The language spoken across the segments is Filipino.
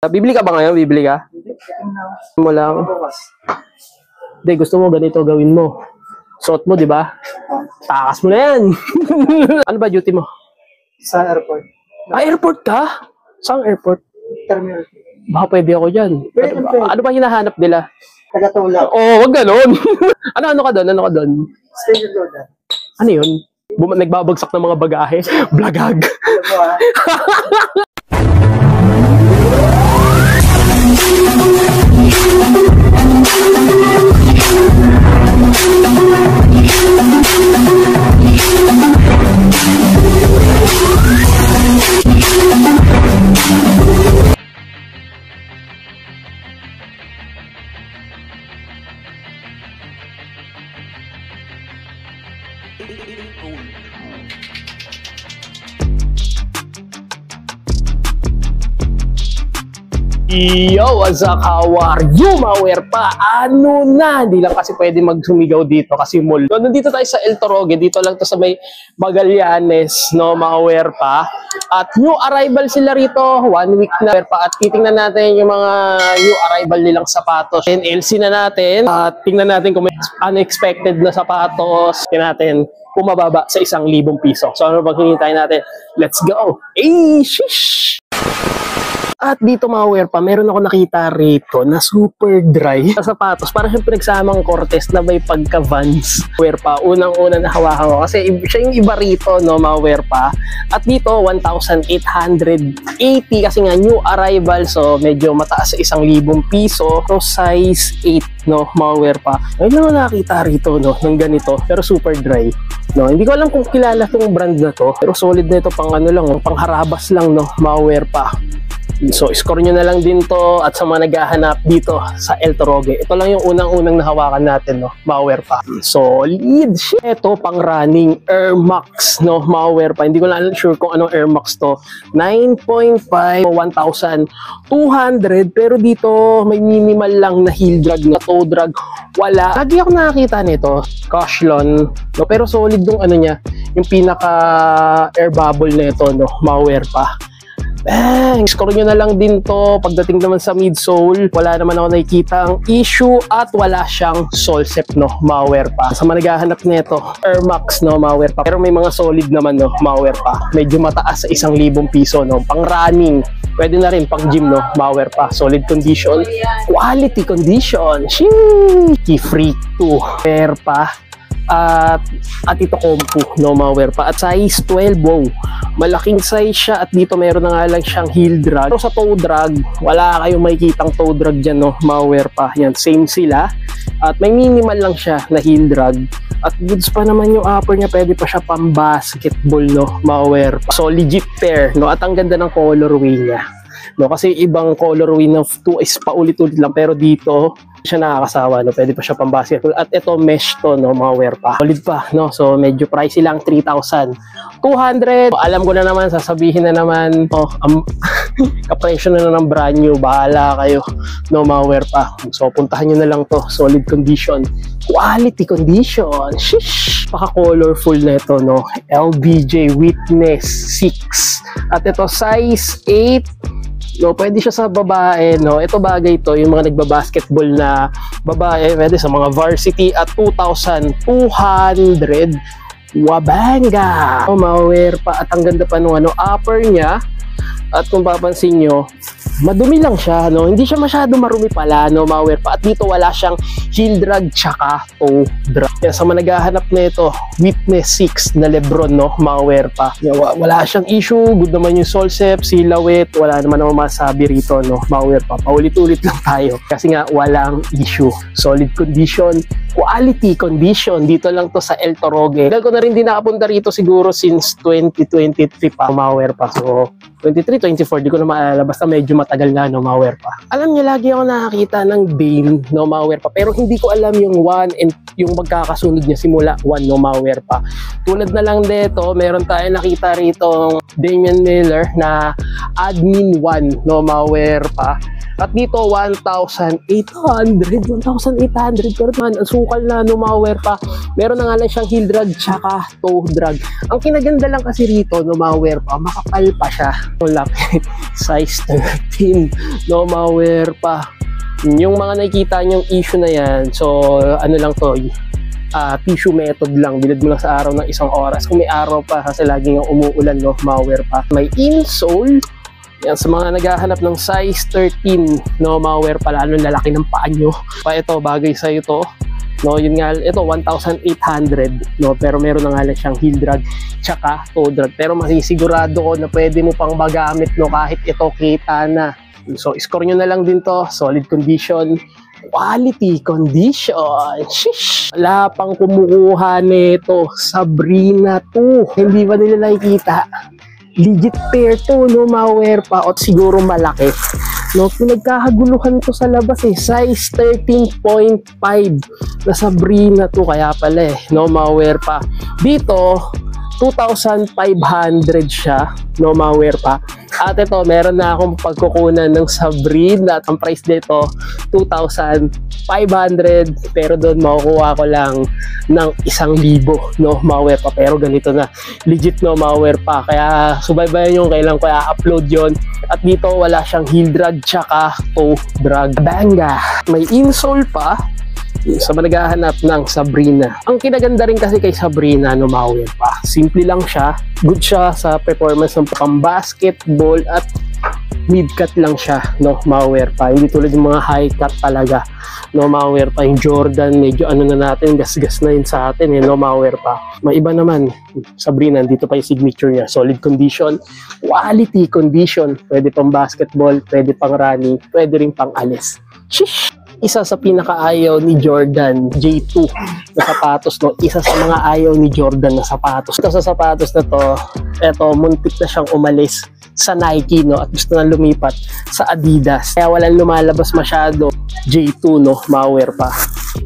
Bibili ka ba ngayon? Bibili ka? Mo lang. Hindi, gusto mo ganito gawin mo. Suot mo, di ba? Takas mo na yan. Ano ba duty mo? Sa airport. Airport ka? Saan airport? Terminal. Baka pwede ako dyan. Ano ba hinahanap nila? Tagatulak. Oo, wag ganon. ano ka doon? Ano ka doon? Station loader. Ano yun? Nagbabagsak ng mga bagahe? Blagag. Alam mo ah. Yo, what's up? How are you, mga pa? Ano na? Hindi lang kasi pwede magsumigaw dito kasi mall. So, nandito tayo sa El Torogue. Dito lang to sa may Magallanes, no, mga pa. At new arrival sila rito. 1 week na pa. At titingnan natin yung mga new arrival nilang sapatos. NLC na natin. At tingnan natin kung may unexpected na sapatos. Tingnan natin kung mababa sa 1,000 piso. So, ano bang hinihintay natin? Let's go! Eh, shish! At dito, mga pa, meron ako nakita rito na super dry sa sapatos. Parang yung pinagsamang Cortez na may pagka-Vans. Pa, unang-una na hawakan ko. Kasi siya yung iba rito, no, mga pa. At dito, 1,880 kasi nga new arrival. So, medyo mataas sa 1,000 piso. So, size 8, no, mga pa. Ayun lang nakita rito, no, ng ganito. Pero super dry. No, hindi ko alam kung kilala tong brand na to. Pero solid na ito pang ano lang, pang harabas lang, no, mga pa. So, score nyo na lang din to at sa mga naghahanap dito sa El Torogue. Ito lang yung unang-unang nahawakan natin, no? Malware pa. Solid shit. Ito, pang running Air Max, no? Malware pa. Hindi ko na sure kung anong Air Max to. 9.5, 1,200. Pero dito, may minimal lang na heel drag, na toe drag. Wala. Lagi ako nakakita nito. Caution. No? Pero solid yung ano niya. Yung pinaka air bubble na ito, no? Malware pa. Bang! Score nyo na lang din to. Pagdating naman sa midsole, wala naman ako nakikita ang issue at wala siyang solsep, no, malware pa. Sa mga naghahanap nito, Air Max, no, malware pa. Pero may mga solid naman, no, malware pa. Medyo mataas sa 1,000 piso, no, pang running. Pwede na rin pang gym, no, malware pa. Solid condition, quality condition. Sheesh! Freak 2. Pair pa. At ito compu, no, malware pa. At size 12, wow. Malaking size siya at dito meron na nga lang siyang heel drag. Pero sa toe drag, wala kayong makikitang toe drag dyan, no, malware pa. Yan, same sila. At may minimal lang siya na heel drag. At goods pa naman yung upper niya, pwede pa siya pang basketball, no, malware pa. So legit pair, no, at ang ganda ng colorway niya. No, kasi ibang colorway ng 2 is paulit-ulit lang, pero dito siya nakakasawa, no, pwede pa siya pang basketball. At ito mesh to, no, malware pa. Solid pa, no, so medyo pricey lang, 3,200. Alam ko na naman, sasabihin na naman, oh, kapresyo na ng brand new, bahala kayo, no, malware pa. So puntahan nyo na lang to, solid condition, quality condition. Shish! Paka-colorful na ito, no, LBJ Witness 6. At ito size 8. No, pwede siya sa babae, no. Ito bagay to, yung mga nagba-basketball na babae, pwede sa mga varsity at 2,200. Wabanga! Oh, malware pa at ang ganda pa nung ano, upper niya. At kung papansin nyo, madumi lang siya, no? Hindi siya masyado marumi pala, no, malware pa. At dito wala siyang heel drag tsaka toe drag. Kaya sa mga naghahanap na ito, Witness 6 na Lebron, no, malware pa. Wala siyang issue, good naman yung solsep, silhouette, wala naman ako masabi rito, no, malware pa. Paulit-ulit lang tayo kasi nga walang issue. Solid condition, quality condition. Dito lang to sa El Torogue. Dahil ko na rin din nakapunta rito siguro since 2023 pa, malware pa. So 23, 24, di ko na maalala. Basta medyo matagal na, no, malware pa. Alam niyo, lagi ako nakakita ng Dame, no, malware pa. Pero hindi ko alam yung 1 and yung magkakasunod niya simula 1, no, malware pa. Tulad na lang dito, meron tayo nakita rito Damian Miller na Admin 1, no, malware pa. At dito 1,800. 1,800 pero man, ang sukal na no mga werpa. Meron na nga lang siyang heel drag tsaka toe drag. Ang kinaganda lang kasi rito no mga werpa, makapal pa siya. So, lapit. Size 13 no mga werpa. Yung mga nakikita niyong issue na yan, so ano lang to, tissue method lang, bilad mo lang sa araw ng 1 oras. Kung may araw pa kasi laging umuulan no, malware pa. May insole, yan sa mga naghahanap ng size 13 no, malware pa, lalo lalaki ng paa nyo. Pa ito, bagay sa ito. No, yun nga, ito 1,800 no, pero meron na nga lang siyang heel drag tsaka toe drag. Pero masisigurado ko na pwede mo pang magamit no, kahit ito kita na. So, score nyo na lang din to. Solid condition. Quality condition. Shish! Wala pang kumukuha nito. Sabrina 2. Hindi ba nila nakikita? Legit pair to, no? Maware pa. O siguro malaki. No, pinagkakaguluhan to sa labas eh. Size 13.5 na Sabrina 2. Kaya pala eh. No, maware pa. Dito, 2,500 siya, no, malware pa. At ito, meron na akong pagkukunan ng Sabrina at ang price dito 2,500, pero doon makukuha ko lang ng 1,000, no, malware pa. Pero ganito na, legit no, malware pa. Kaya subaybayan yung kailan ko i-upload yon. At dito wala siyang heel drag tsaka toe drag. Banga, may insole pa. Sa naghahanap ng Sabrina. Ang kinaganda rin kasi kay Sabrina, no, malware pa. Simple lang siya. Good siya sa performance ng pang-basketball at mid-cut lang siya, no, malware pa. Hindi tulad yung mga high-cut talaga, no, malware pa. Yung Jordan, medyo ano na natin, gas-gas na yun sa atin, no, malware pa. May iba naman, Sabrina, dito pa yung signature niya. Solid condition, quality condition. Pwede pang basketball, pwede pang running, pwede rin pang alis. Shish! Isa sa pinakaayaw ni Jordan, J2 na sapatos, no? Isa sa mga ayaw ni Jordan na sapatos. Ito sa sapatos na to, eto, muntik na siyang umalis sa Nike, no? At gusto na lumipat sa Adidas. Kaya walang lumalabas masyado, J2, no? Malware pa.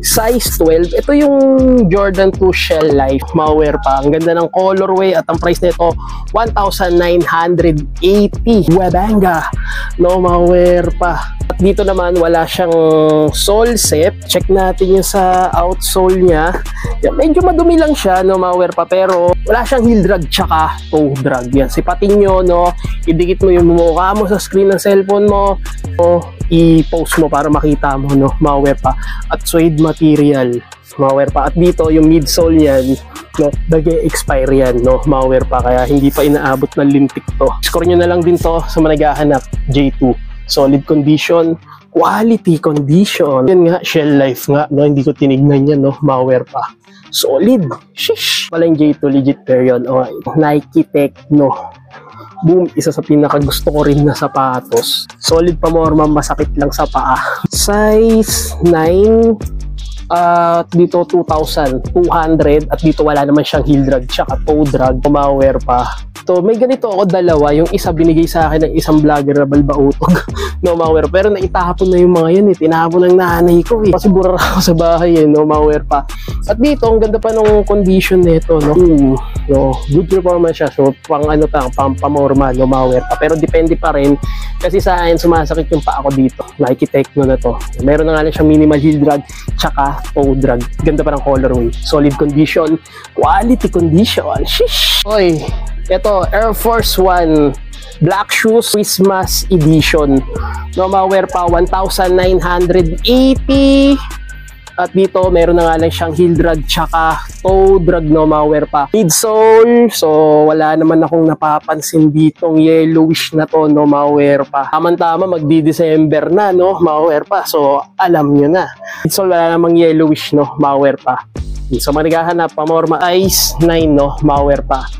Size 12, ito yung Jordan 2 Shell Life, malware pa. Ang ganda ng colorway at ang price nito 1,980. Webanga, no, malware pa. At dito naman wala siyang sole set. Check natin yung sa outsole niya. Yan, medyo madumi lang siya, no, malware pa, pero wala siyang heel drag tsaka toe drag. Yan, sipatin nyo, no, idikit mo yung mukha mo sa screen ng cellphone mo, o i-post mo para makita mo, no, malware pa. At suede material, malware pa. At dito yung midsole yan, no, nag-expire yan, no, malware pa, kaya hindi pa inaabot ng lintik to. Score nyo na lang din to sa managahanap, J2. Solid condition, quality condition. Yan nga, Shell Life nga, no, hindi ko tinignan yan, no, malware pa. Solid. Shish! Walang J2, legit pair yun. O, Nike Techno. Boom, isa sa pinakagusto ko rin na sapatos. Solid pa, morma, masakit lang sa paa. Size 9, dito 2,200, at dito wala naman siyang heel drag tsaka toe drag, malware pa. So, may ganito ako dalawa, yung isa binigay sa akin ng isang vlogger na balbautog, no, malware, pero naitapon na yung mga yan eh, tinapon ng nanay ko eh, kasi burar ako sa bahay eh, no, malware pa. At dito, ang ganda pa ng condition nito, no, no, good performance siya, so pang ano pang pamorma, no, malware pa, pero depende pa rin, kasi sa akin sumasakit yung paa ko dito. Nike Techno na to, meron na nga lang siyang minimal heel drag tsaka toe drag, ganda pa ng colorway, solid condition, quality condition. Shish! Oy, ito, Air Force 1 Black Shoes Christmas Edition, no, malware pa, 1,980. At dito meron na nga lang siyang heel drag tsaka toe drag, no, malware pa. Midsole, so wala naman akong napapansin ditong yellowish na to, no, malware pa. Tama-tama, magdi-December na, no, malware pa, so alam nyo na. Midsole, wala namang yellowish, no, malware pa. So manighahanap, pamorma Ice 9, no, malware pa.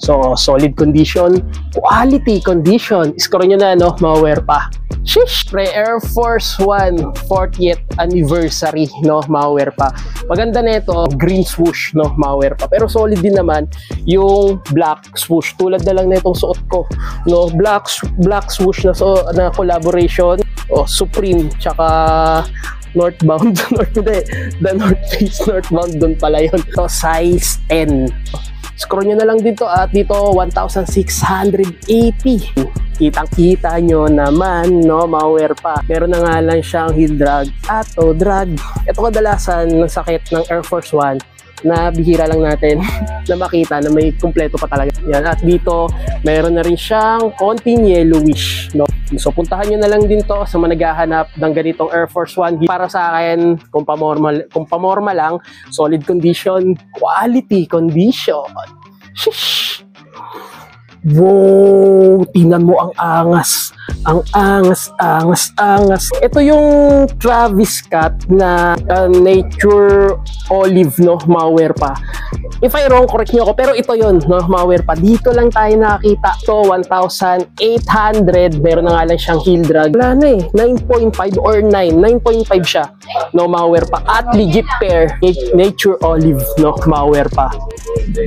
So solid condition, quality condition. Score nyo na, no, malware pa. Shish! Pre Air Force 1 40th anniversary, no, malware pa. Maganda nito, green swoosh, no, malware pa. Pero solid din naman yung black swoosh. Tulad na lang nitong suot ko, no, black swoosh na, na collaboration, Supreme tsaka Northbound, The North Face Northbound, dun pala yun. So, size 10. Scroll nyo na lang dito at dito 1,680. Kitang-kita nyo naman, no, mga werpa. Meron na nga lang siyang heel drag at toe drag. Ito kadalasan ng sakit ng Air Force One na bihira lang natin na makita na may kumpleto pa talaga. Yan. At dito, meron na rin siyang konting yellowish, no? So, puntahan nyo na lang din to sa mga naghahanap ng ganitong Air Force One. Para sa akin, kung pamorma lang, solid condition, quality condition. Shish! Wow! Tingnan mo ang angas. Ang angas. Ito yung Travis Scott na Nature Olive, no, mga werpa. If I wrong, correct nyo ako. Pero ito yun, no, mga werpa. Dito lang tayo nakakita. Ito, 1,800. Meron na nga lang siyang heel drag. Wala na eh. 9.5 or 9. 9.5 siya, no, mga werpa. At legit pair, Nature Olive, no, mga werpa.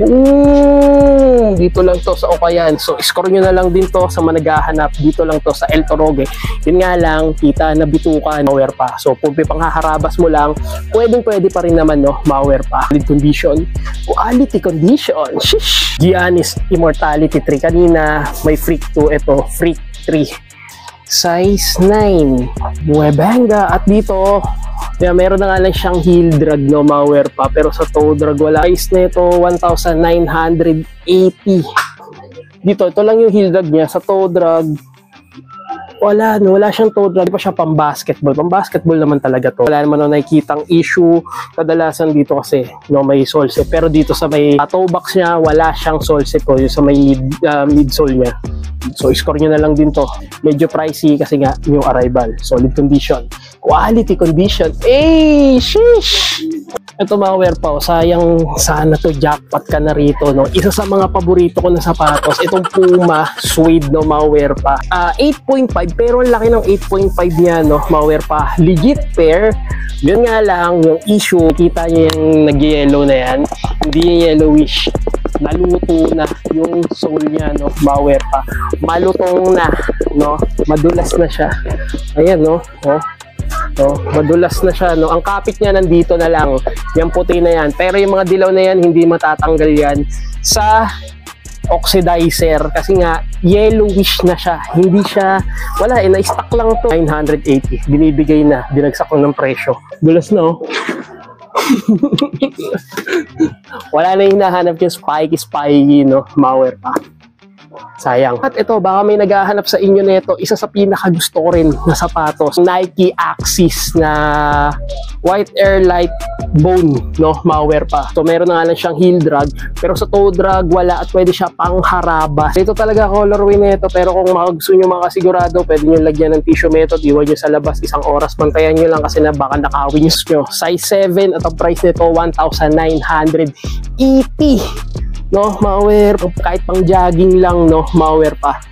Boom! Dito lang to sa Okayan. So, score nyo na lang din to sa mga naghahanap. Dito lang to sa El Torogue. Yun nga lang, kita na bitukan, mawer pa. So, kung panghaharabas mo lang, pwede pa rin naman, no, mawer pa. Condition, quality condition. Shish! Giannis Immortality 3. Kanina, may Freak 2. Ito, Freak 3. Size 9. Buebanga. At dito, kaya meron na nga lang siyang heel drag, no, mawer pa. Pero sa toe drag, wala. Size na ito, 1,980. Dito, ito lang yung heel drag niya. Sa toe drag, wala, no, wala siyang toe drag. Di pa siya pang basketball. Pang basketball naman talaga to. Wala naman nakikitang issue. Kadalasan dito kasi, no, may sole set. Pero dito sa may toe box niya, wala siyang sole set ko. Yung sa may midsole niya. So, score nyo na lang din to. Medyo pricey kasi nga yung arrival. Solid condition. Quality condition. Eh, sheesh! Ito, mga werpa, sayang sana to, jackpot ka na rito, no? Isa sa mga paborito ko na sapatos, itong Puma suede, no, mga werpa. 8.5, pero ang laki ng 8.5 niya, no, mga werpa. Legit pair. Yun nga lang, yung issue, kita niyo yung nag-yellow na yan. Hindi yung yellowish. Naluto na yung sole niya, no, mga werpa. Malutong na, no? Madulas na siya. Ayan, no? Oh. No, madulas na siya, no. Ang kapit niya nandito na lang. Yung puti na yan. Pero yung mga dilaw na yan, hindi matatanggal yan sa oxidizer kasi nga yellowish na siya. Hindi siya, wala eh, na-stock lang to. 980. Binibigay na, dinagsak lang ng presyo. Dulas na, oh. Wala na hinahanap yung spiky, no, mawer pa. Sayang. At ito, baka may naghahanap sa inyo nito, isa sa pinakagusto ko rin na sapatos, Nike Axis na white air light bone, no, mawer pa. So meron na nga lang siyang heel drag, pero sa toe drag wala at pwede siya pang harabas. Ito talaga colorway nito, pero kung gusto nyo makasigurado, pwede nyo lagyan ng tissue method, iwan nyo sa labas isang oras, bantayan nyo lang kasi na baka nakawin nyo. Size 7 at ang price nito 1,980. No, mawer, kahit pang jogging lang, no, mawer pa.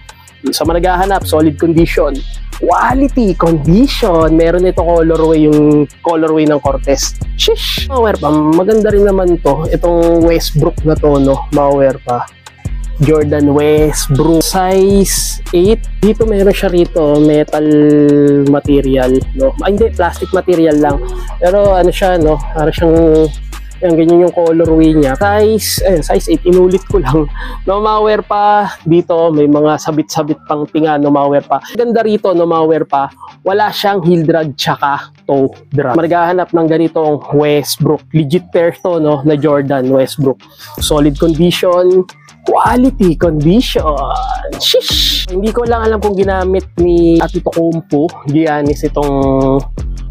Sa mga naghahanap, solid condition, quality condition. Meron ito colorway, yung colorway ng Cortez. Shish! Mawer pa, maganda rin naman to. Itong Westbrook na to, no, mawer pa. Jordan Westbrook. Size 8. Dito meron siya rito, metal material, no. Hindi, plastic material lang. Pero ano siya, no, para siyang yan, ganyan yung colorway niya. Size 8, inulit ko lang. No, mawer pa. Dito, may mga sabit-sabit pang tinga, no, mawer pa. Ganda rito, no, mawer pa. Wala siyang heel drag tsaka toe drag. Maghahanap ng ganitong Westbrook. Legit pair to, no, na Jordan Westbrook. Solid condition, quality condition. Shish! Hindi ko lang alam kung ginamit ni Antetokounmpo, Giannis, itong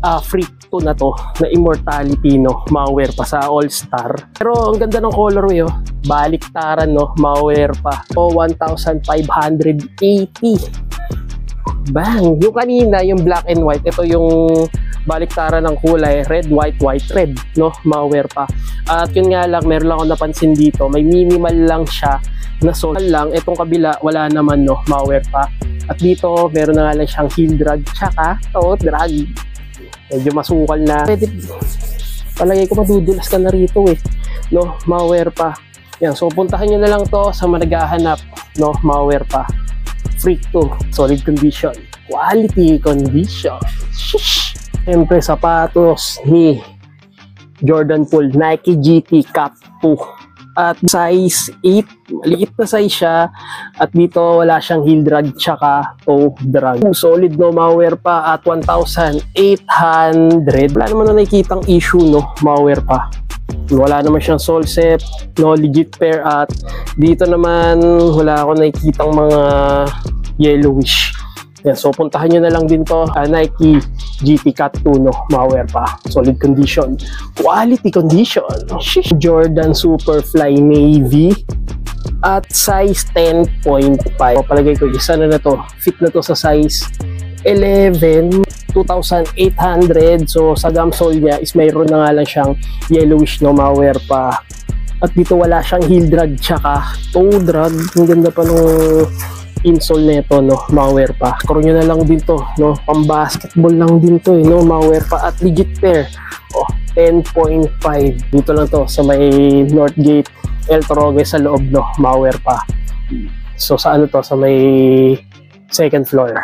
Freak 2 na to, na Immortality, no, mawer pa sa All-Star. Pero ang ganda ng colorway, oh. Baliktaran, no, mawer pa. O, 1,580. Bang! Yung kanina, yung black and white, ito yung baliktaran ng kulay, red, white, white, red, no, mawer pa. At yun nga lang, meron lang ako napansin dito, may minimal lang siya na sole lang. Itong kabila, wala naman, no, mawer pa. At dito, meron na nga lang siyang heel drag, tsaka toe drag. Medyo masukal na. Pwede, palagay ko madudulas ka na rito, eh, no, mawer pa. Yan, so puntahan nyo na lang to sa managahanap, no, mawer pa. Freak 2, solid condition, quality condition. Shish! Siyempre, sapatos ni Jordan Poole, Nike GT Cap 2. at size 8. Maliit na size siya. At dito wala siyang heel drag tsaka toe drag. Solid no, mga Werpa, at 1,800. Wala naman na nakikitang issue no, mga Werpa. Wala naman siyang sole set, no, legit pair. At dito naman wala ako nakikitang mga yellowish. Yan, so puntahan nyo na lang din to, Nike GT Cat 2 no, mga Werpa. Solid condition, quality condition. Shish. Jordan Superfly Navy at size 10.5. Palagay ko isa na to, fit na to sa size 11, 2,800. So sa gum sole niya is mayroon na nga lang siyang yellowish no, mga Werpa. At dito wala siyang heel drag tsaka toe drag. Ang ganda pa nung insole neto no, mga Werpa. Score nyo na lang din to no, pang basketball lang din to no, mga Werpa. At legit pair, 10.5. Dito lang to sa may Northgate El Torogue sa loob no, mga Werpa. So sa ano to, sa may second floor.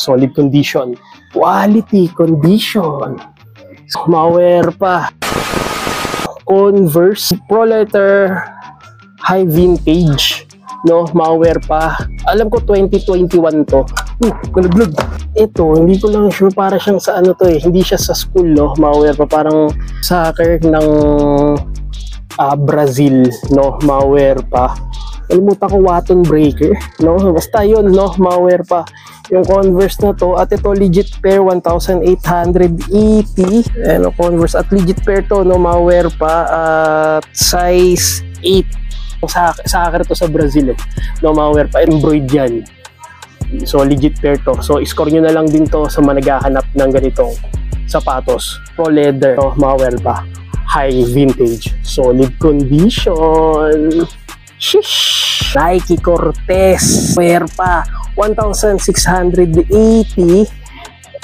Solid condition, quality condition. So, mga Werpa, Converse Pro Leather High Vintage no, mga Werpa. Alam ko 2021 to. Gulog-gulog. Ito, hindi ko lang sure, para siyang sa ano to eh. Hindi siya sa school no, mga Werpa. Parang soccer ng Brazil no, mga Werpa. Kalimutan ko, Watton Breaker no, basta yun no, mga Werpa, yung Converse na to. At ito legit pair, 1,880. Ano, Converse at legit pair to no, mga Werpa. At size 8. Soccer to sa Brazil eh, no, mga Werpa. Embroid yan. So legit pair to. So score nyo na lang din to sa mga naghahanap ng ganitong sapatos. Pro leather no, mga Werpa. High vintage, solid condition. Shish! Nike Cortez Werpa, 1,680.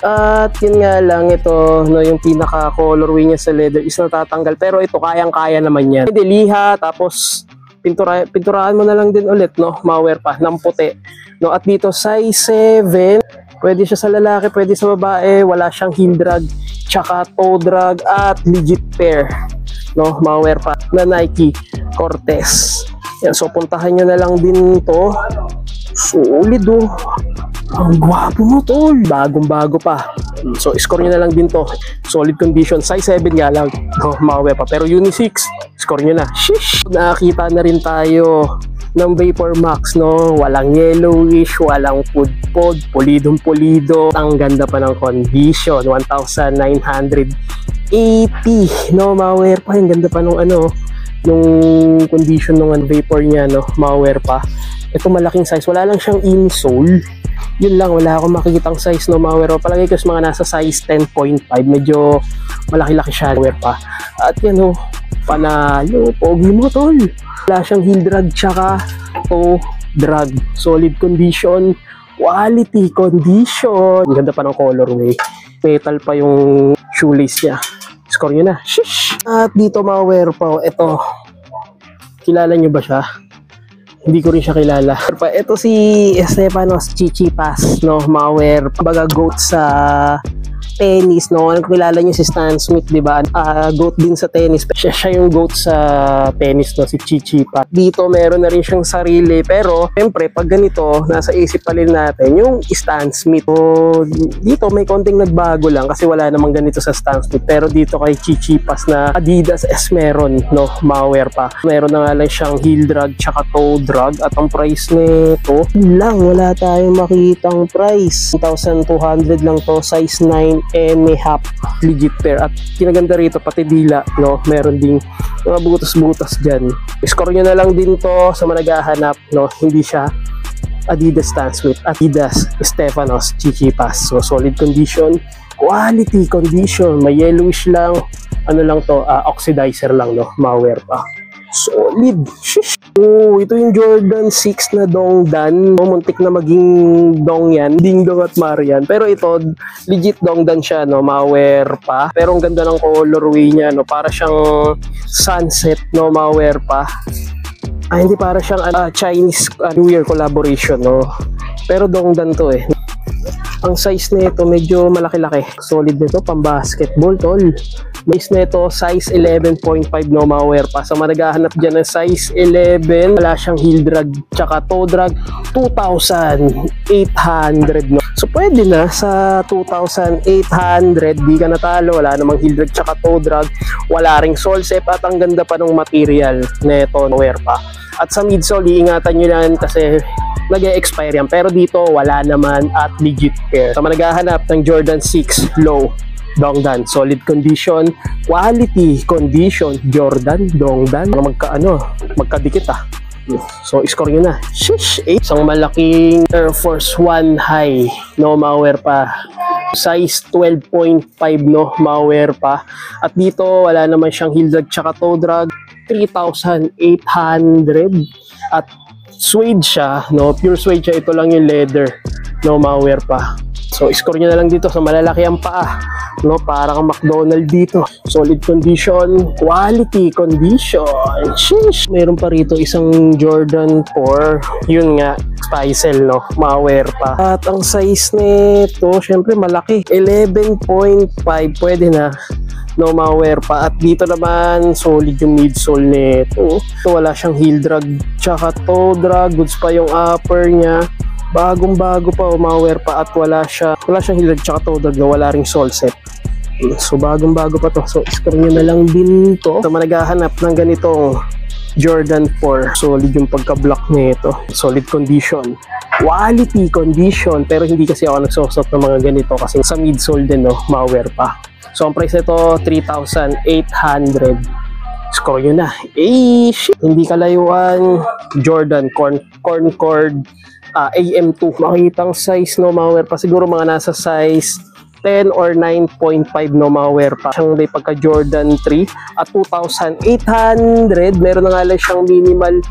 At yun nga lang, ito no, yung pinaka colorway niya sa leather is natatanggal, pero ito kayang-kaya naman yan. Hindi liha, tapos pinturahan mo na lang din ulit no, mga Werpa, ng puti no. At dito size 7, pwede siya sa lalaki, pwede sa babae. Wala siyang heel drag tsaka toe drag. At legit pair no, mga Werpa, na Nike Cortez. Yan, so puntahan nyo na lang din to. Solid oh, ang gwapo mo tol, bagong bago pa. So score nyo na lang din to, solid condition, size 7 nga lang no, mga Werpa, pero unisex. Score nyo na. Shish! Nakakita na rin tayo ng Vapor Max no, walang yellowish, walang pudpod, polidong polido. Ang ganda pa ng condition, 1,980 no, mga Werpa. Ang ganda pa nung ano, yung condition ng Vapor niya no, mga Werpa. Ito malaking size, wala lang siyang insole. Yun lang, wala akong makikitang size no, mga Werpa. Palagay ko sa mga nasa size 10.5, medyo malaki-laki siya, Werpa. At yan oh, panalo, pogi mo tol. Wala siyang heel drag tsaka toe drag. Solid condition, quality condition. Ang ganda pa ng colorway. Metal pa yung shoelace niya. Score nyo na. Shish! At dito, mga Werpa, ito, kilala nyo ba siya? Hindi ko rin siya kilala. Ito si Stefanos Tsitsipas no, mga Werpa. Baga goat sa tennis no. Kilala niyo si Stan Smith, di ba? Goat din sa tennis. Siya yung goat sa tennis no, si Tsitsipas. Dito meron na rin siyang sarili, pero siyempre pag ganito nasa isip pa rin natin yung Stan Smith. So, dito may konting nagbago lang kasi wala namang ganito sa Stan Smith. Pero dito kay Tsitsipas na Adidas S meron no, mga Werpa. Meron na nga lang siyang heel drag tsaka toe drag. At ang price nito lang, wala tayong makitang price. 1,200 lang to, size 9 and a half, legit pair. At kinaganda rito pati dila no, meron ding mga butas-butas dyan. Score nyo na lang din to sa mga naghahanap no. Hindi siya Adidas Stan Smith, Adidas Stefanos Tsitsipas. So solid condition, quality condition. May yellowish lang, ano lang to, oxidizer lang no, mga Werpa. Solid. Shish. Oh, ito yung Jordan 6 na Dongdan. Muntik na maging dong yan, Dingdong at Marian. Pero ito, legit Dongdan siya, no, mga Werpa. Pero ang ganda ng colorway niya, no, para siyang sunset, no, mga Werpa. Hindi, para siyang Chinese New Year collaboration, no. Pero Dongdan to eh. Ang size nito medyo malaki-laki. Solid nito pang basketball, tol. Base nito size 11.5 no, mga wear pa. Sa naghahanap dyan ng size 11, wala siyang heel drag tsaka toe drag, 2,800 no. So pwede na sa 2,800, di ka natalo, wala namang heel drag tsaka toe drag, wala ring sole set, at ang ganda pa ng material nito no, wear pa. At sa midsole, iingatan nyo yan kasi nag-e-expire yan. Pero dito, wala naman at legit pair. Sa naghahanap ng Jordan 6 Low Dongdan, solid condition, quality condition, Jordan Dongdan, magkadikit ah. So, score nyo na. Shish! Isang malaking Air Force One High, no, mga pa. Size 12.5, no, mga pa. At dito, wala naman siyang heel drag tsaka toe drag, 3,800. At suede siya, no, pure suede siya. Ito lang yung leather, no, mga pa. So, score nyo na lang dito sa malalaki ang paa, no, para kang McDonald dito. Solid condition, quality condition. Sheesh! Meron pa rito isang Jordan 4, yun nga, Speisel, no, ma-wear pa. At ang size nito, syempre malaki, 11.5, pwede na, no, ma-wear pa. At dito naman, solid yung midsole nito. So, wala siyang heel drag, tsaka toe drag, goods pa yung upper niya. Bagong-bago pa, umaware pa, at wala siyang heel drag tsaka toe drag, wala ring sole set. So bagong-bago pa to. So score nyo na lang din to. So naghahanap ng ganitong Jordan 4, solid yung pagka-block nito, solid condition, quality condition. Pero hindi kasi ako nagsusot ng mga ganito kasi sa midsole din, no, maware pa. So ang price nito 3,800. Score nyo na. Shit. Hindi kalayuan, Jordan Concord AM2. Makikitang size, no, mga wear pa. Siguro mga nasa size 10 or 9.5, no, mga wear pa. Siyang may pagka Jordan 3 at 2,800. Meron na nga lang siyang minimal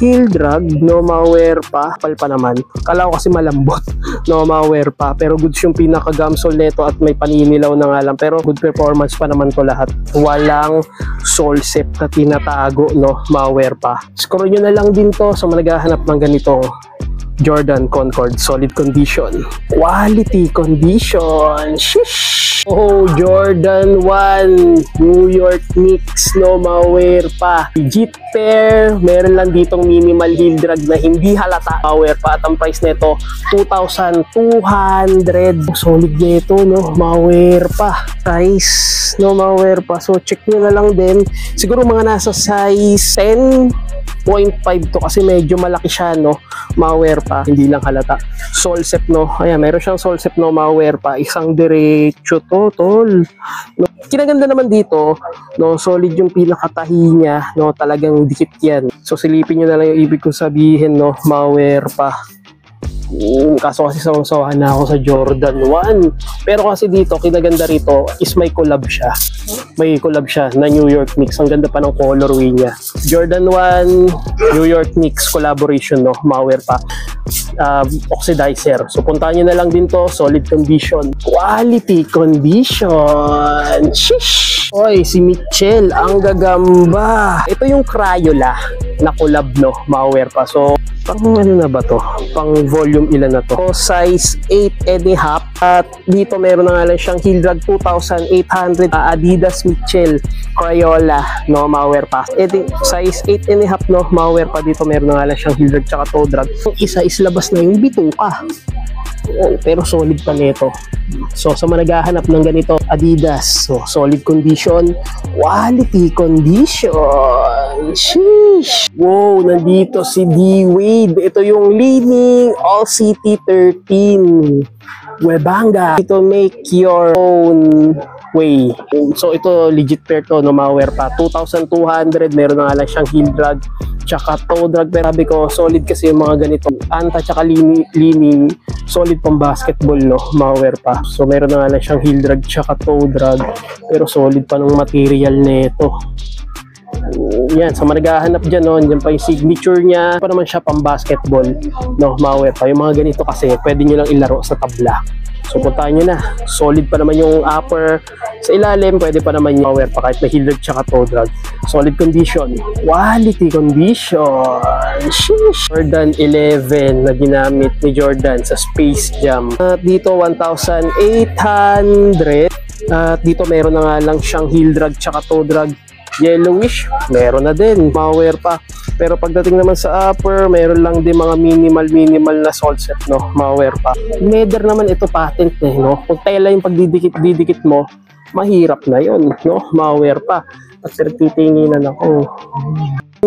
heel drag, no, mga wear pa. Palpa naman. Kala ko kasi malambot, no, mga wear pa. Pero goods yung pinaka-gamsole neto at may paninilaw na nga lang. Pero good performance pa naman to lahat. Walang sole set na tinatago, no, mga wear pa. Score nyo na lang din to sa naghahanap ng ganito Jordan Concord, solid condition, quality condition. Shish! Oh, Jordan 1 New York Knicks, no, maware pa. Legit pair, meron lang ditong minimal heel drag na hindi halata, maware pa. At ang price nito 2,200. Solid nito, no, maware pa. Size, no, maware pa. So check nyo na lang din. Siguro mga nasa size 10.5 to kasi medyo malaki siya, no, maware pa, hindi lang halata. Sole set, no, ayan, meron siyang sole set, no, maware pa, isang diretso to, tol, no. Kinaganda naman dito, no, solid yung pinakatahi niya, no, talagang dikit yan. So silipin nyo na lang yung ibig kong sabihin, no, maware pa. Kaso kasi sawahan na ako sa Jordan 1. Pero kasi dito, kinaganda rito is may collab siya. May collab siya na New York Knicks. Ang ganda pa ng colorway niya. Jordan 1 New York Knicks collaboration, no, maware pa. Oxidizer. So puntahan nyo na lang din to. Solid condition, quality condition. Shish! Oy, si Mitchell ang gagamba. Ito yung Crayola na collab, no, maware pa. So pang ano na ba to? Pang volume ilan na to? So, size 8.5. At dito meron na nga lang siyang heel drag 2,800. Adidas Mitchell Crayola, no, maware pa. Size 8.5, no, maware pa. Dito meron na nga lang siyang heel drag tsaka toe drag. Yung isa is labas na yung bituka. Pero solid pa nito. So sa managahanap ng ganito, Adidas, so solid condition, quality condition. Sheesh! Wow, nandito si D-Wade. Ito yung leading All City 13 Webanga. Ito make your own way. So ito legit pair to, no, maware pa. 2,200. Meron na nga lang siyang heel drag tsaka toe drag. Pero sabi ko, solid kasi yung mga ganito. Anta tsaka leaning, solid pang basketball, no, maware pa. So meron na nga lang siyang heel drag tsaka toe drag. Pero solid pa ng material nito. Yan, sa managahanap dyan, no, dyan pa yung signature niya. Pa naman siya pang basketball, no, maware pa. Yung mga ganito kasi pwede nyo lang ilaro sa tabla. So puntahan nyo na. Solid pa naman yung upper. Sa ilalim, pwede pa naman yung wear pa kahit may heel drag tsaka toe drag. Solid condition. Quality condition. Sheesh. Jordan 11 na ginamit ni Jordan sa Space Jam. At dito 1,800. At dito meron na nga lang siyang heel drag tsaka toe drag. Yellowish, meron na din, mga pa. Pero pagdating naman sa upper, meron lang din mga minimal na sole set, no, mga pa. Leather naman ito patent eh, no. Kung tela yung pagdidikit mo, mahirap na yon, no, mga pa. At titinginan ako.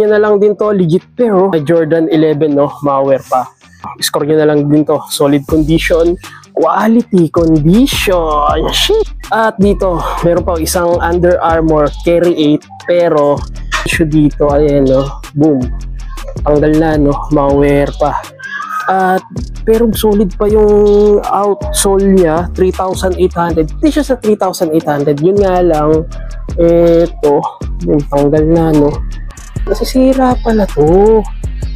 Yan na lang din to, legit pair, oh. Jordan 11, no, mga pa. Score nyo na lang din to, solid condition, quality condition. Shit. At dito, meron pa isang Under Armour Carry 8, pero issue dito, ayan, no, boom, tanggal na, no, ma-wear pa. At pero solid pa yung outsole niya, 3,800. Hindi siya sa 3,800, yun nga lang, eto, yung tanggal na, no, nasisira pala to,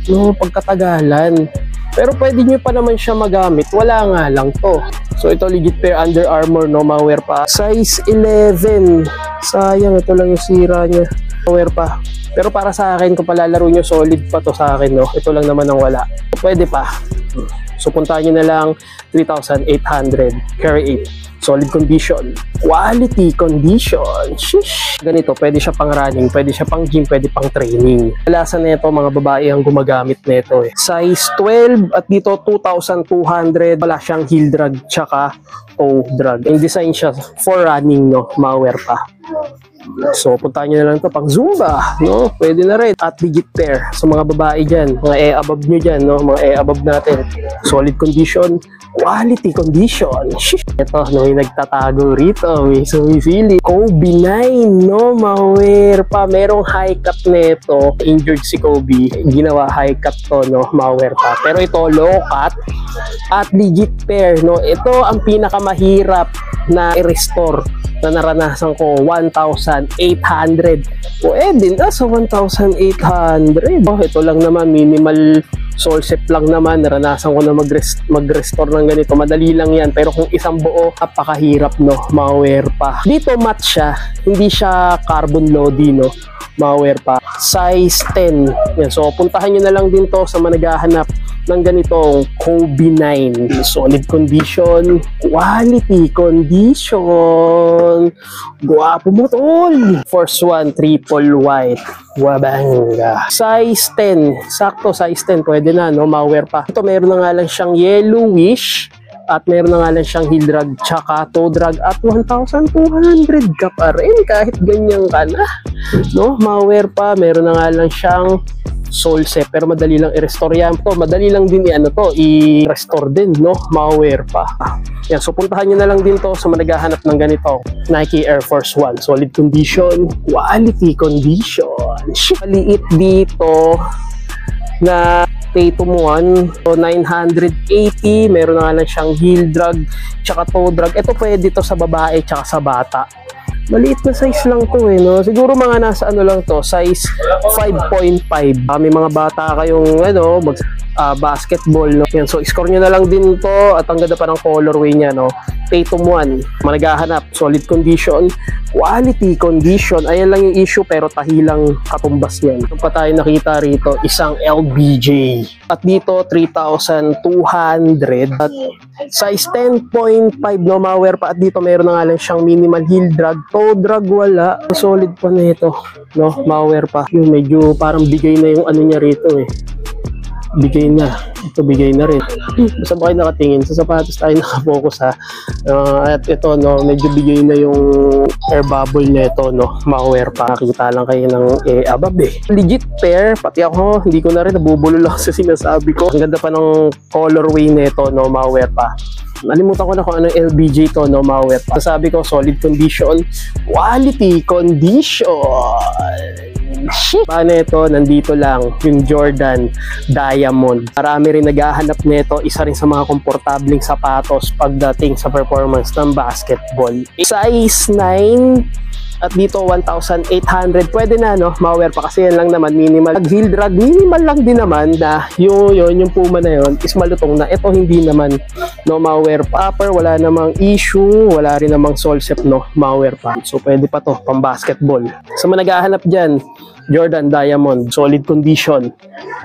no, pagkatagalan. Pero pwede nyo pa naman siya magamit, wala nga lang to. So ito legit pair Under Armour, no, ma-wear pa. Size 11. Sayang, ito lang yung sira niya. Ma-wear pa. Pero para sa akin, kung palalaro nyo, solid pa to sa akin, no. Ito lang naman ang wala. Pwede pa. So puntahan nyo na lang 3,800. Carry 8. Solid condition. Quality condition. Shish. Ganito, pwede siya pang running, pwede siya pang gym, pwede pang training. Kalasan nito, mga babae ang gumagamit nito eh. Size 12 at dito 2,200. Wala siyang heel drag tsaka toe drag. Yung design siya for running, no, ma-wear pa. So puntahan nyo na lang ito pang Zumba, no, pwede na rin. At legit pair sa mga babae dyan, mga above nyo dyan, no, mga above natin. Solid condition, quality condition. Shish. Ito, no, may nagtatago rito, may sumifili. Kobe 9, no, ma-wear pa. Merong high cut nito, injured si Kobe, ginawa high cut to, no, ma-wear pa. Pero ito low cut at legit pair, no. Ito ang pinakamahirap na i-restore na naranasan ko, 1,800. Pwede na sa 1,800. Oh, ito lang naman, minimal sole set lang naman. Naranasan ko na mag-restore ng ganito. Madali lang yan. Pero kung isang buo, napakahirap, no, ma-wear pa. Dito matte siya. Hindi siya carbon loady, no, ma-wear pa. Size 10. Yan. So, puntahan nyo na lang din to sa managahanap ng ganitong Kobe 9. Solid condition, quality condition. Guwapo mo tol. Force 1, triple white. Wabanga. Size 10. Sakto, size 10. Pwede na, no, ma-wear pa. Ito, meron na nga lang siyang yellowish. At meron na nga lang siyang heel drag tsaka toe drag at 1,200 ka pa rin kahit ganyan ka na, no, ma-wear pa. Meron na nga lang siyang sole set pero madali lang i-restore yan to. Madali lang din i-restore din, no, ma-wear pa. Yan, so puntahan nyo na lang din to sa managahanap ng ganito Nike Air Force 1. Solid condition, quality condition. Maliit dito na Tatum 1, so 980. Meron na nga lang siyang heel drag tsaka toe drag. Ito pwede to sa babae tsaka sa bata. Maliit na size lang to eh, no? Siguro mga nasa ano lang to, size 5.5. May mga bata kayong basketball, no? Yan, so score nyo na lang din to at ang ganda pa ng colorway niya, no? Tatum 1, managahanap, solid condition, quality condition. Ayan lang yung issue pero tahilang katumbas yan. Ito pa tayo nakita rito, isang LBJ. At dito 3,200 at size 10.5, no, ma-wear pa. At dito meron na nga lang siyang minimal heel drag, toe drag wala. Solid pa na ito, no, ma-wear pa. Yung medyo parang bigay na yung ano niya rito eh. Bigay na. Ito bigay na rin. Basta ba kayo nakatingin? Sa sapatos tayo nakapokus ha. At ito, no, medyo bigay na yung air bubble na ito, no, ma-wear pa. Nakita lang kayo ng above eh. Legit pair. Pati ako, hindi ko na rin nabubulol ako sa sinasabi ko. Ang ganda pa ng colorway na ito, no, ma-wear pa. Nalimutan ko na kung anong LBJ to, no, ma-wear pa. Sabi ko, solid condition, quality condition. Shit. Paano ito? Nandito lang yung Jordan Diamond. Marami rin naghahanap nito. Isa rin sa mga komportabling sapatos pagdating sa performance ng basketball. Size 9 At dito 1,800. Pwede na, no? Malware pa kasi yan lang naman minimal. Pag heel drag, minimal lang din naman na yung Puma na yun is malutong na. Ito hindi naman, no? Malware pa. Upper, wala namang issue. Wala rin namang solsep, no? Malware pa. So pwede pa to, pang basketball. Sa mga naghahanap dyan, Jordan Diamond, solid condition.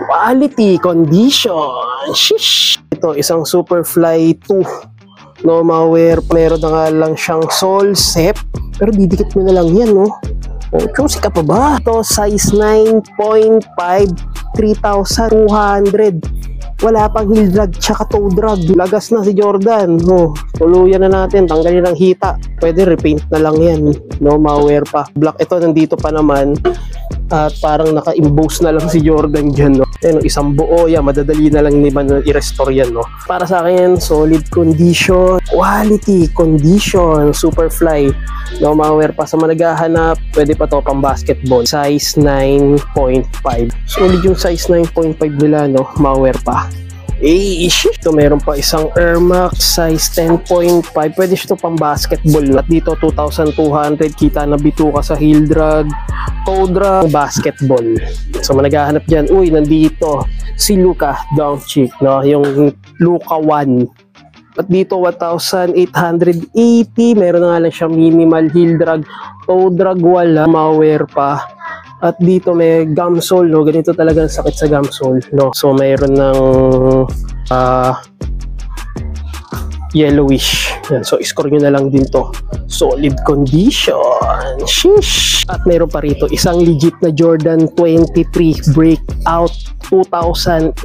Quality condition. Shish! Ito, isang Superfly 2. No, malware. Meron na nga lang siyang solsep. Pero didikit mo na lang yan, no? O, choosy ka pa ba? Ito, size 9.5, 3,200. Wala pang heel drag, tsaka toe drag. Lagas na si Jordan. No, tuluyan na natin. Tanggalin ang hita. Pwede repaint na lang yan. No, malware pa. Black, ito, nandito pa naman. At parang naka-imbose na lang si Jordan dyan, no? Ayun, isang buo yan, madadali na lang naman i-restore yan, no? Para sa akin, solid condition, quality condition, Superfly, no? Malware pa. Sa mga naghahanap, pwede pa to pang basketball. Size 9.5. Solid yung size 9.5 nila, no? Malware pa. Shit. So, meron pa isang Air Max size 10.5. Pwede siya to pang basketball. At dito, 2,200. Kita na bituka sa heel drag, toe drag, basketball. So, managhahanap dyan. Uy, nandito si Luka Doncic, no? Yung Luka 1. At dito, 1,880. Meron na nga lang siya minimal heel drag, toe drag, wala. Malware pa. At dito may gum sole, no? Ganito talaga ang sakit sa gum sole, no? So mayroon ng yellowish. Yan. So score nyo na lang din to. Solid condition. Sheesh. At mayroon pa rito isang legit na Jordan 23 Breakout 2,800.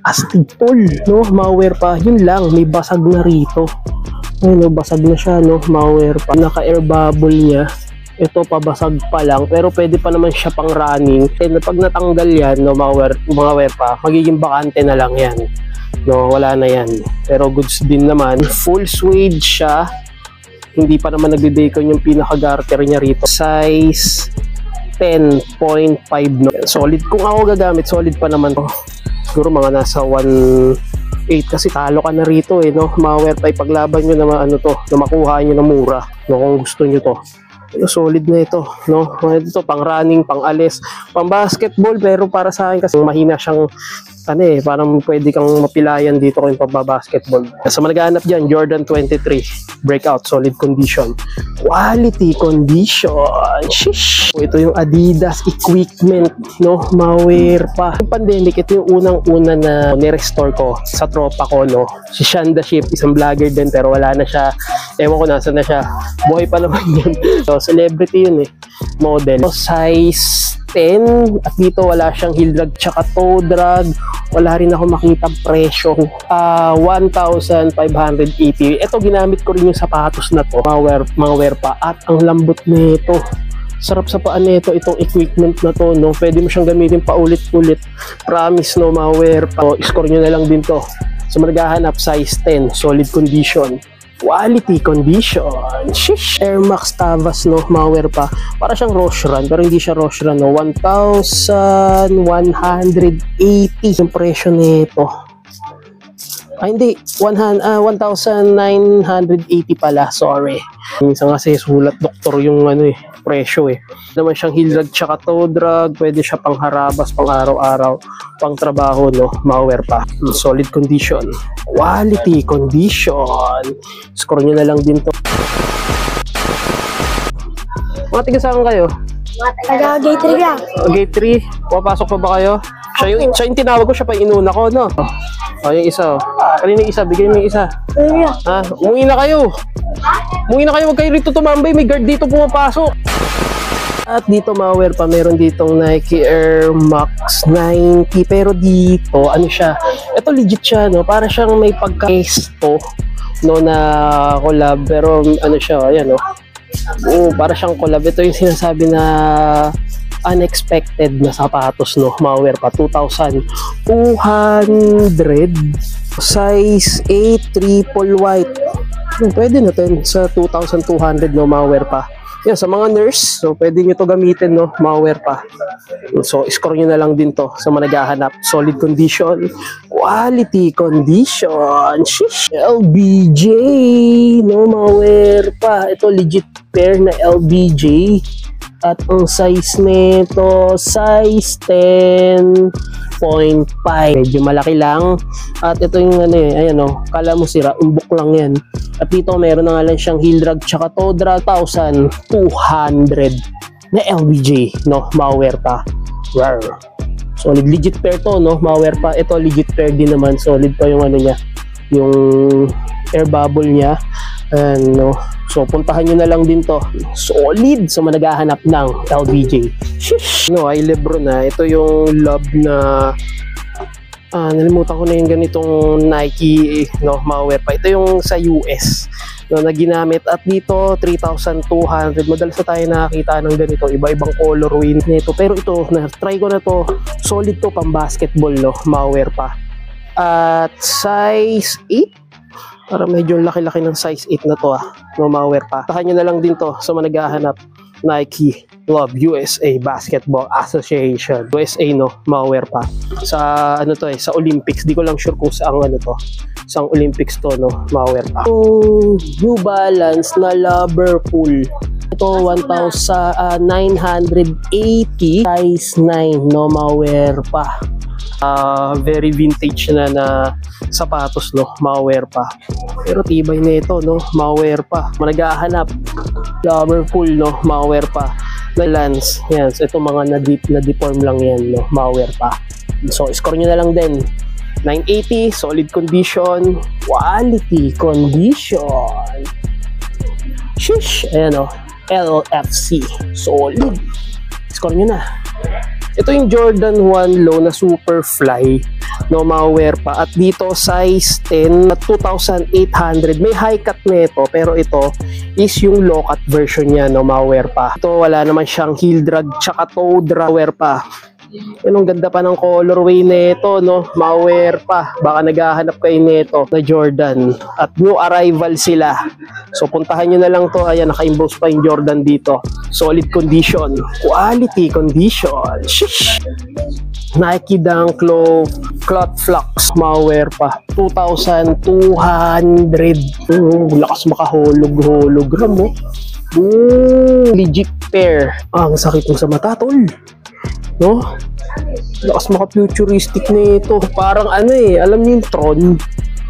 Astig tol, no? Malware pa. Yun lang, may basag na rito. Ayun, no? Basag na siya, no? Malware pa. Naka-air bubble niya. Ito pabasag pa lang, pero pwede pa naman siya pang running. And pag natanggal yan, no, malware pa, magiging bakante na lang yan. No, wala na yan. Pero goods din naman. Full suede siya. Hindi pa naman nagbe-bacon yung pinaka-garter niya rito. Size 10.5, no. Solid. Kung ako gagamit, solid pa naman to. Siguro mga nasa 1.8 kasi talo ka na rito, eh, no. Malware pa, ipaglaban nyo na ano to, na makuha nyo na mura, no, kung gusto nyo to. Solid na ito, no? Ito pang running, pang alis, pang basketball, pero para sa akin kasi mahina siyang parang pwede kang mapilayan dito kung pagbabasketball. Sa mga naghahanap dyan, Jordan 23 Breakout, solid condition, quality condition. Shish! Ito yung Adidas equipment, no? Malware pa. Yung pandemic, ito yung unang-una na ni-restore ko sa tropa ko, no? Si Shanda Ship, isang vlogger din, pero wala na siya. Ewan ko nasa na siya. Buhay pa naman yun. So, celebrity yun, eh. Model. So, size 10. At dito wala siyang heel drag tsaka toe drag. Wala rin ako makita presyo. 1,580. Ito, ginamit ko rin yung sapatos na to. Malware pa. At ang lambot nito. Sarap sa paan nito, itong equipment na to, no? Pwede mo siyang gamitin paulit-ulit. Promise, no? Malware pa. So, score nyo na lang din to. So, maghahanap, size 10. Solid condition. Quality condition. Shish. Air Max Tavas, no? Malware pa. Para siyang Roche Run, pero hindi siya Roche Run, no? 1,180 yung presyo nito. Hindi. 1,980 pala. Sorry. Minsan kasi sulat doktor yung presyo, eh. Naman siyang heel drag tsaka toe drag. Pwede siya pang harabas, pang araw-araw, pang trabaho, no? Malware pa. Solid condition. Quality condition. Score nyo na lang din to. Mga tiga saan kayo? Taga gate 3 lang. Gate 3? Papasok pa ba kayo? Siya yung tinawag ko, siya pa inuna ko, no? Yung isa, kanina yung isa, bigay mo yung isa. Ha? Umuwi na kayo. Umuwi na kayo, huwag kayo rito tumambay. May guard dito pumapasok. At dito, malware pa, meron ditong Nike Air Max 90. Pero dito, ano siya? Ito legit siya, no? Para siyang may pagka-esto, no, na collab. Pero ano siya, ayan, no? Para siyang collab. Ito yung sinasabi na unexpected na sapatos, no? Malware pa, 2,200. Size 8, triple white. Pwede na to sa 2,200, no? Malware pa. Yan, sa mga nurse, so pwede nyo to gamitin, no? Malware pa. So, score nyo na lang din to sa mga naghahanap. Solid condition, quality condition. Shish! LBJ, no? Malware wear pa. Ito legit pair na LBJ. At ang size nito, size 10.5. Medyo malaki lang. At ito yung ano eh, ayan o, kala mo sira, umbok lang yan. At dito meron na nga lang siyang heel drag tsaka toe drag, 1,200 na LBJ, no, malware pa. Rawr. Solid legit pair to, no, malware pa. Ito legit pair din naman, solid pa yung ano niya, yung air bubble niya. And, no, so puntahan nyo na lang din to. Solid sa mga naghahanap ng LBJ. Shish! No, ay libro na. Ito yung love na nalimutan ko na yung ganitong Nike, no, malware pa. Ito yung sa US, no, na ginamit. At dito 3,200. Madalas na tayo nakakita ng ganito, iba-ibang colorway nito. Pero ito, na-try ko na to. Solid to pang basketball, no, malware pa. At size 8. Para medyo laki-laki ng size 8 na to, no, malware pa. Tahan nyo na lang din to sa mga naghahanap. Nike Love USA Basketball Association USA, no, malware pa. Sa ano to sa Olympics. Di ko lang sure kung saang ano to. Saang Olympics to, no, malware pa. New Balance na Loverpool. Ito 1,980 size 9, no, malware pa. Very vintage na sapatos, no, malware pa. Pero tibay na ito, no, malware pa. Managahanap Loverpool, no, malware pa. Na Lance, yan, so ito mga na-deform lang yan, no, malware pa. So score nyo na lang din 980, solid condition, quality condition. Shish, ayan, no, LFC, solid. Score nyo na. Ito yung Jordan 1 Low na Superfly, no, malware pa. At dito size 10 at 2,800. May high cut nito, pero ito is yung low cut version niya, no, malware pa. Ito wala naman siyang heel drag tsaka toe drag, malware pa. Anong ganda pa ng colorway nito, no, malware pa. Baka naghahanap kayo nito na Jordan. At new arrival sila. So puntahan nyo na lang to. Ayan, naka-emboss pa yung Jordan dito. Solid condition, quality condition. Shish! Nike Dunk Low Cloth Flux, malware pa. 2,200. Lakas makahulog-hulog. Ram, legit pair. Ang sakit mo sa mata, tol. No? Lakas maka-futuristic na ito. Parang ano alam niyo yung Tron,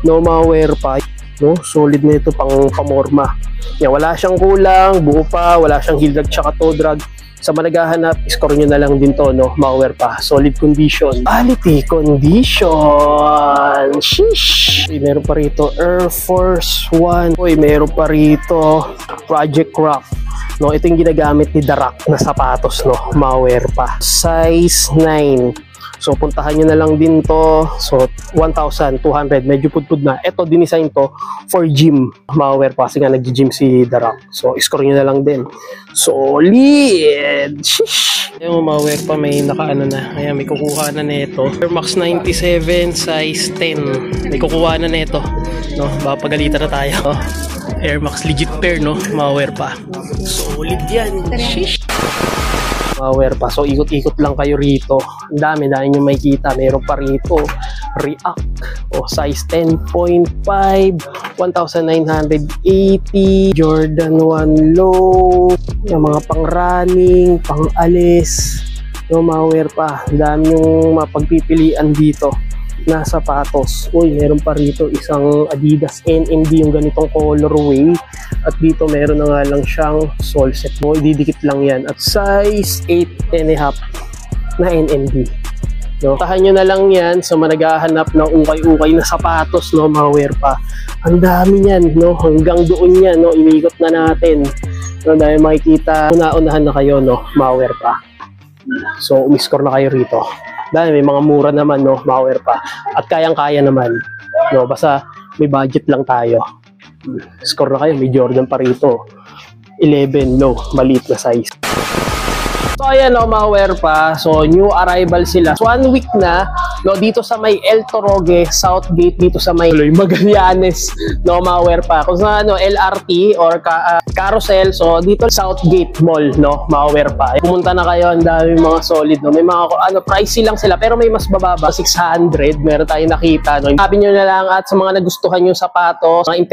no, malware pa. No, solid na ito pang pamorma. Yan, wala siyang kulang, buo pa, wala siyang heel drag tsaka toe drag. Sa managahanap, score nyo na lang din to, no, malware pa. Solid condition, quality condition. Sheesh! Uy, meron pa rito Air Force 1. Uy, meron pa rito Project Rock. No, ito yung ginagamit ni The Rock na sapatos, no, malware pa. Size 9. So puntahan nyo na lang din to. So 1,200, medyo pudpud na. Ito dinisign to for gym, malware pa kasi nga nag-gym si The Rock. So score nyo na lang din. Solid! Shish! Yung malware pa may nakaano na. Ayan, may kukuha na nito. Air Max 97 size 10. May kukuha na nito, no, baka pagalitan na tayo. Air Max legit pair, no, malware pa. Solid yan. Shish! Malware pa. So ikot-ikot lang kayo rito. Ang dami nyo makikita. Meron pa rito React, size 10.5, 1,980. Jordan 1 Low. Yung mga pang running, pang alis, no, malware pa. Ang dami yung mapagpipilian dito na sapatos. Uy, meron pa rito isang Adidas NMD, yung ganitong colorway. At dito meron na nga lang siyang sole set. Didikit lang yan. At size 8.5 na NMD. No? Tahan nyo na lang yan sa managahanap ng ukay-ukay na sapatos, no, malware pa. Ang dami yan, no? Hanggang doon yan, no? Inikot na natin. No, dahil makikita, una-unahan na kayo, no, malware pa. So, umiscore na kayo rito. Dahil may mga mura naman, no, malware pa. At kayang-kaya naman. No, basta may budget lang tayo. Score na kayo, may Jordan pa rito. 11 low, maliit na size. So ayan, no, malware pa. So new arrival sila. So 1 week na no, dito sa may El Torogue, Southgate, dito sa may Magallanes, no, mga werpa. Kung sa ano, LRT or Carousel, so dito Southgate Mall, no, mga werpa. Pumunta na kayo, ang dami mga solid, no. May mga ano, pricey lang sila pero may mas bababa, 600, meron tayong nakita, no. Sabi nyo na lang at sa mga nagustuhan yung sapatos, mga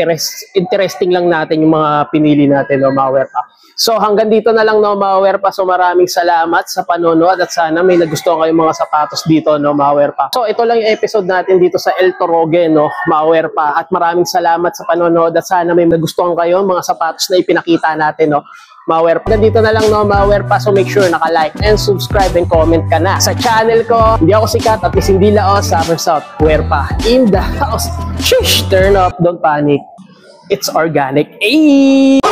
interesting lang natin yung mga pinili natin, no, mga werpa. So hanggang dito na lang, no, mga werpa. So maraming salamat sa panonood at sana may nagustuhan kayong mga sapatos dito, no, mga werpa. So ito lang yung episode natin dito sa El Torogue, no, mga werpa. At maraming salamat sa panonood at sana may nagustuhan kayo mga sapatos na ipinakita natin, no, mga werpa. Hanggang dito na lang, no, mga werpa. So make sure naka-like and subscribe and comment ka na sa channel ko. Hindi ako sikat at least hindi laos, Summer South, werpa in the house. Shush! Turn up, don't panic. It's organic. Ay!